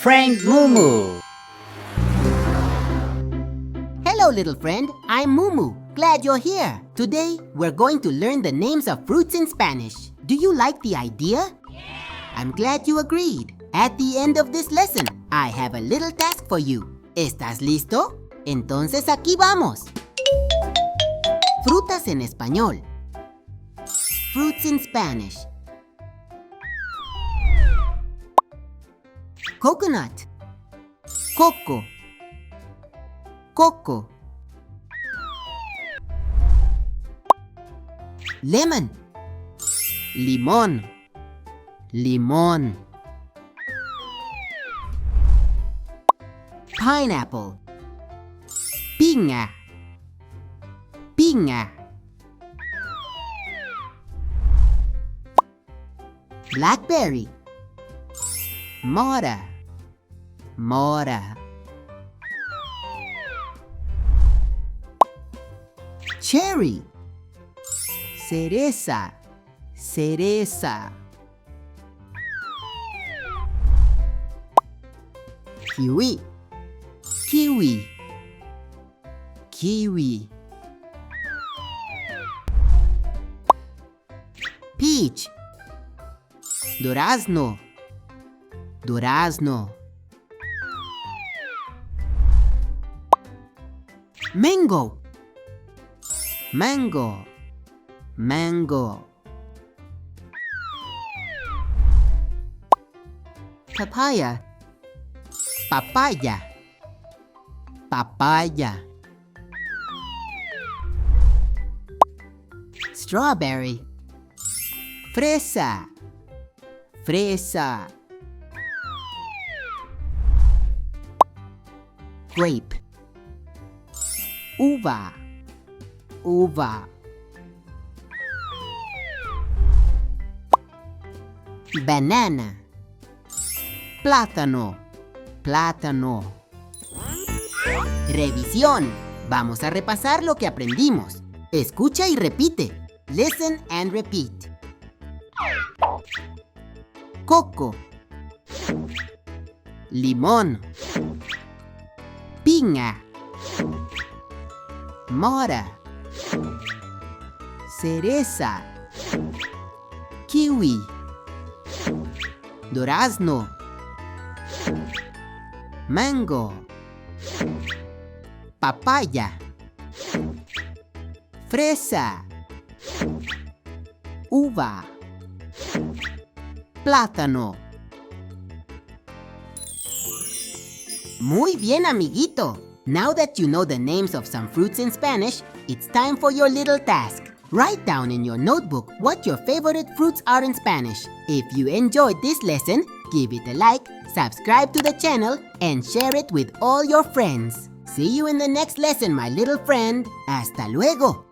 friend Mumu. Hello, little friend. I'm Mumu. Glad you're here. Today, we're going to learn the names of fruits in Spanish. Do you like the idea? Yeah. I'm glad you agreed. At the end of this lesson, I have a little task for you. ¿Estás listo? Entonces aquí vamos. Frutas en español. Fruits in Spanish. Coconut. Coco. Coco. Lemon. Limón. Limón. Pineapple. Piña. Piña. Blackberry. Mora. Mora. Cherry. Cereza. Cereza. Kiwi. Kiwi. Kiwi. Peach. Durazno. Durazno. Mango. Mango. Mango. Papaya. Papaya. Papaya. Strawberry. Fresa. Fresa. Grape. Uva. Uva. Banana. Plátano. Plátano. Revisión. Vamos a repasar lo que aprendimos. Escucha y repite. Listen and repeat. Coco. Limón. Piña. Mora. Cereza. Kiwi. Durazno. Mango. Papaya. Fresa. Uva. Plátano. Muy bien, amiguito. Now that you know the names of some fruits in Spanish, it's time for your little task. Write down in your notebook what your favorite fruits are in Spanish. If you enjoyed this lesson, give it a like, subscribe to the channel, and share it with all your friends. See you in the next lesson, my little friend. Hasta luego.